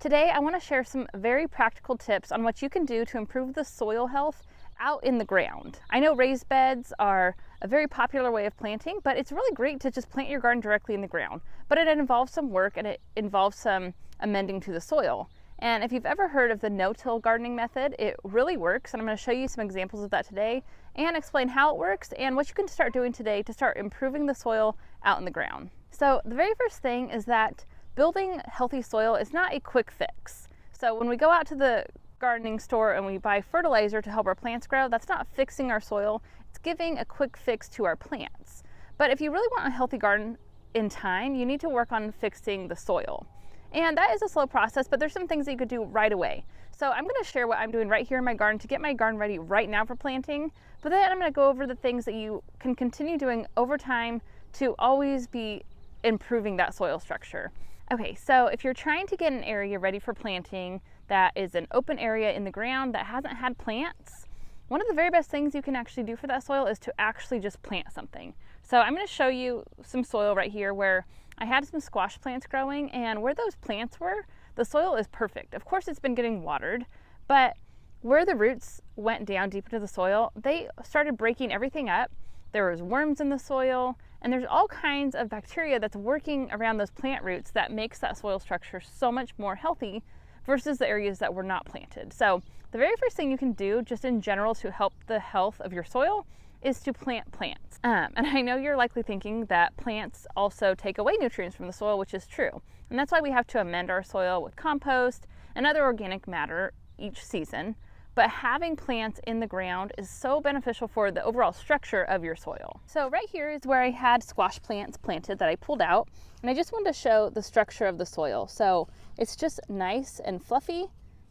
Today, I want to share some very practical tips on what you can do to improve the soil health out in the ground. I know raised beds are a very popular way of planting, but it's really great to just plant your garden directly in the ground. But it involves some work and it involves some amending to the soil. And if you've ever heard of the no-till gardening method, it really works. And I'm going to show you some examples of that today and explain how it works and what you can start doing today to start improving the soil out in the ground. So the very first thing is that building healthy soil is not a quick fix. So when we go out to the gardening store and we buy fertilizer to help our plants grow, that's not fixing our soil. It's giving a quick fix to our plants. But if you really want a healthy garden in time, you need to work on fixing the soil. And that is a slow process, but there's some things that you could do right away. So I'm going to share what I'm doing right here in my garden to get my garden ready right now for planting. But then I'm going to go over the things that you can continue doing over time to always be improving that soil structure. Okay, so if you're trying to get an area ready for planting that is an open area in the ground that hasn't had plants, one of the very best things you can actually do for that soil is to actually just plant something. So I'm going to show you some soil right here where I had some squash plants growing, and where those plants were, the soil is perfect. Of course, it's been getting watered, but where the roots went down deep into the soil, they started breaking everything up. There was worms in the soil, and there's all kinds of bacteria that's working around those plant roots that makes that soil structure so much more healthy versus the areas that were not planted. So the very first thing you can do just in general to help the health of your soil is to plant plants. And I know you're likely thinking that plants also take away nutrients from the soil, which is true. And that's why we have to amend our soil with compost and other organic matter each season. But having plants in the ground is so beneficial for the overall structure of your soil. So right here is where I had squash plants planted that I pulled out, and I just wanted to show the structure of the soil. So it's just nice and fluffy.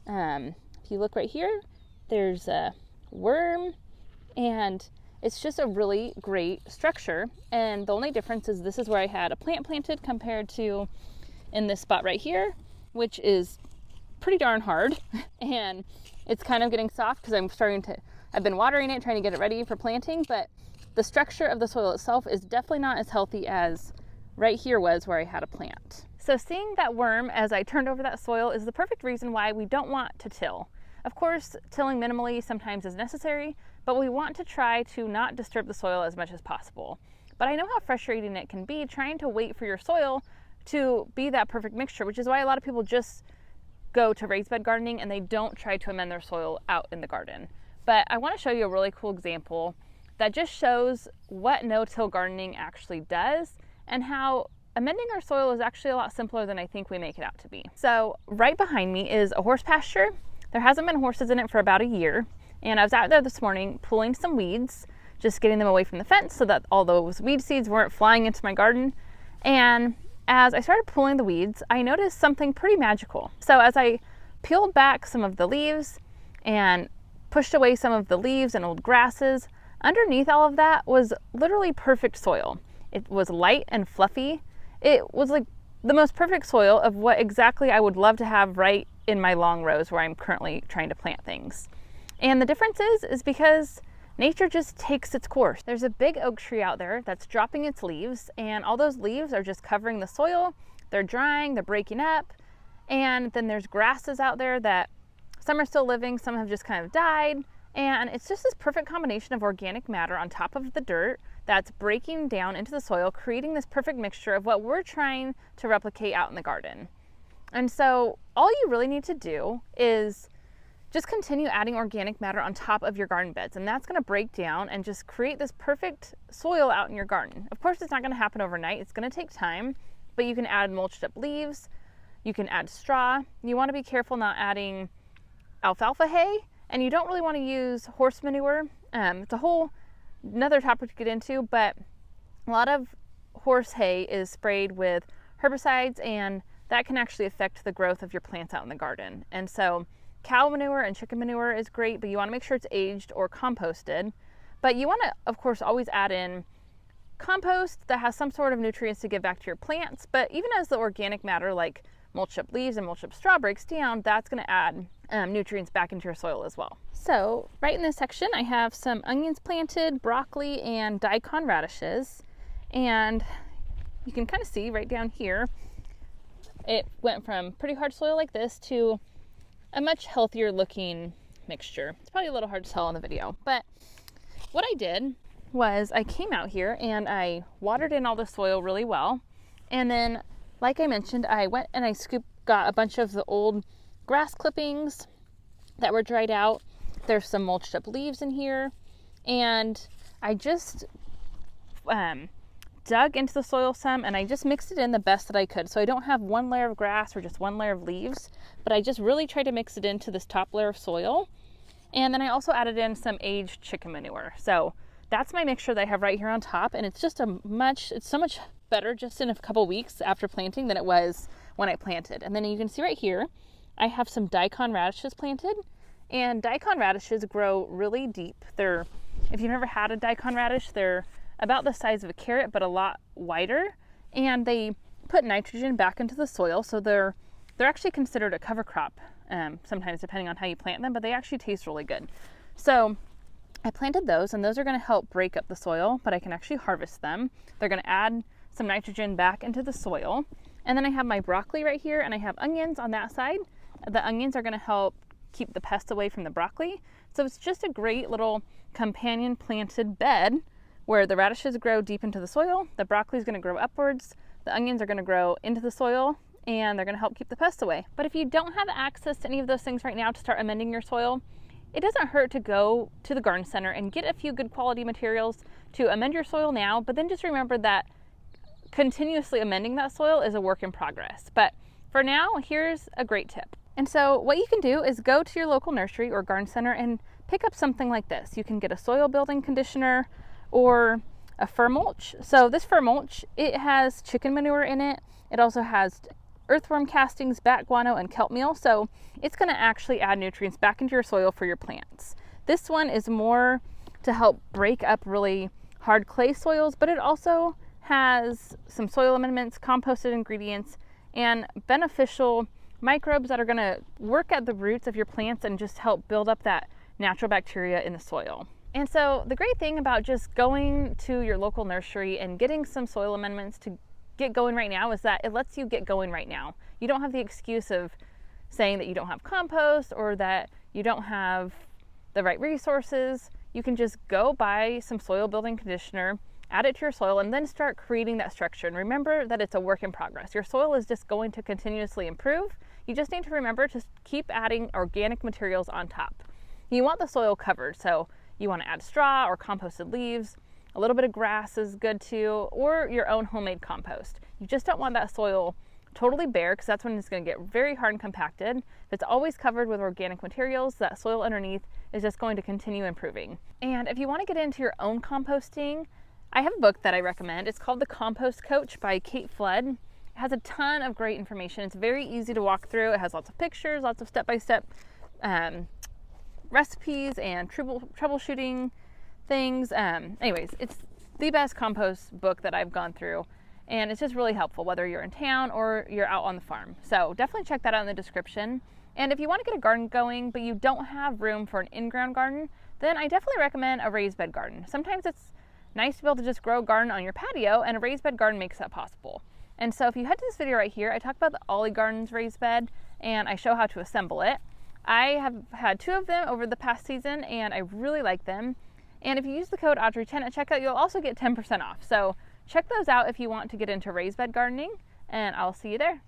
If you look right here, there's a worm, and it's just a really great structure. And the only difference is this is where I had a plant planted compared to in this spot right here, which is pretty darn hard. And it's kind of getting soft because I've been watering it, trying to get it ready for planting, but the structure of the soil itself is definitely not as healthy as right here was where I had a plant. So seeing that worm as I turned over that soil is the perfect reason why we don't want to till. Of course, tilling minimally sometimes is necessary, but we want to try to not disturb the soil as much as possible. But I know how frustrating it can be trying to wait for your soil to be that perfect mixture, which is why a lot of people just go to raised bed gardening and they don't try to amend their soil out in the garden. But I want to show you a really cool example that just shows what no-till gardening actually does and how amending our soil is actually a lot simpler than I think we make it out to be. So right behind me is a horse pasture. There hasn't been horses in it for about a year, and I was out there this morning pulling some weeds, just getting them away from the fence so that all those weed seeds weren't flying into my garden. And as I started pulling the weeds, I noticed something pretty magical. So as I peeled back some of the leaves and pushed away some of the leaves and old grasses, underneath all of that was literally perfect soil. It was light and fluffy. It was like the most perfect soil of what exactly I would love to have right in my long rows where I'm currently trying to plant things. And the difference is because nature just takes its course. There's a big oak tree out there that's dropping its leaves, and all those leaves are just covering the soil. They're drying, they're breaking up, and then there's grasses out there that some are still living, some have just kind of died, and it's just this perfect combination of organic matter on top of the dirt that's breaking down into the soil, creating this perfect mixture of what we're trying to replicate out in the garden. And so all you really need to do is just continue adding organic matter on top of your garden beds, and that's going to break down and just create this perfect soil out in your garden. Of course, it's not going to happen overnight. It's going to take time, but you can add mulched up leaves. You can add straw. You want to be careful not adding alfalfa hay, and you don't really want to use horse manure. It's a whole another topic to get into, but a lot of horse hay is sprayed with herbicides, and that can actually affect the growth of your plants out in the garden. And so cow manure and chicken manure is great, but you want to make sure it's aged or composted. But you want to, of course, always add in compost that has some sort of nutrients to give back to your plants. But even as the organic matter like mulch up leaves and mulch up straw breaks down, that's going to add nutrients back into your soil as well. So right in this section, I have some onions planted, broccoli, and daikon radishes. And you can kind of see right down here, it went from pretty hard soil like this to a much healthier looking mixture. It's probably a little hard to tell in the video, but what I did was I came out here and I watered in all the soil really well. And then, like I mentioned, I went and I got a bunch of the old grass clippings that were dried out. There's some mulched up leaves in here. And I just dug into the soil some, and I just mixed it in the best that I could. So I don't have one layer of grass or just one layer of leaves, but I just really tried to mix it into this top layer of soil. And then I also added in some aged chicken manure. So that's my mixture that I have right here on top. And it's just it's so much better just in a couple weeks after planting than it was when I planted. And then you can see right here, I have some daikon radishes planted, and daikon radishes grow really deep. If you've never had a daikon radish, they're about the size of a carrot, but a lot wider. And they put nitrogen back into the soil. So they're actually considered a cover crop, sometimes depending on how you plant them, but they actually taste really good. So I planted those, and those are going to help break up the soil, but I can actually harvest them. They're going to add some nitrogen back into the soil. And then I have my broccoli right here, and I have onions on that side. The onions are going to help keep the pests away from the broccoli. So it's just a great little companion planted bed where the radishes grow deep into the soil, the broccoli is going to grow upwards, the onions are going to grow into the soil, and they're going to help keep the pests away. But if you don't have access to any of those things right now to start amending your soil, it doesn't hurt to go to the garden center and get a few good quality materials to amend your soil now, but then just remember that continuously amending that soil is a work in progress. But for now, here's a great tip. And so what you can do is go to your local nursery or garden center and pick up something like this. You can get a soil building conditioner or a fir mulch. So this fir mulch, it has chicken manure in it. It also has earthworm castings, bat guano, and kelp meal. So it's going to actually add nutrients back into your soil for your plants. This one is more to help break up really hard clay soils, but it also has some soil amendments, composted ingredients, and beneficial microbes that are going to work at the roots of your plants and just help build up that natural bacteria in the soil. And so the great thing about just going to your local nursery and getting some soil amendments to get going right now is that it lets you get going right now. You don't have the excuse of saying that you don't have compost or that you don't have the right resources. You can just go buy some soil building conditioner, add it to your soil, and then start creating that structure. And remember that it's a work in progress. Your soil is just going to continuously improve. You just need to remember to keep adding organic materials on top. You want the soil covered, so you want to add straw or composted leaves. A little bit of grass is good too, or your own homemade compost. You just don't want that soil totally bare, because that's when it's going to get very hard and compacted. If it's always covered with organic materials, that soil underneath is just going to continue improving. And if you want to get into your own composting, I have a book that I recommend. It's called The Compost Coach by Kate Flood. It has a ton of great information. It's very easy to walk through. It has lots of pictures, lots of step-by-step recipes and troubleshooting things. Anyways, it's the best compost book that I've gone through, and it's just really helpful whether you're in town or you're out on the farm. So definitely check that out in the description. And if you want to get a garden going but you don't have room for an in-ground garden, then I definitely recommend a raised bed garden. Sometimes it's nice to be able to just grow a garden on your patio, and a raised bed garden makes that possible. And so if you head to this video right here, I talk about the Ollie Gardens raised bed, and I show how to assemble it. I have had 2 of them over the past season, and I really like them. And if you use the code AUDREY10 at checkout, you'll also get 10% off. So check those out if you want to get into raised bed gardening, and I'll see you there.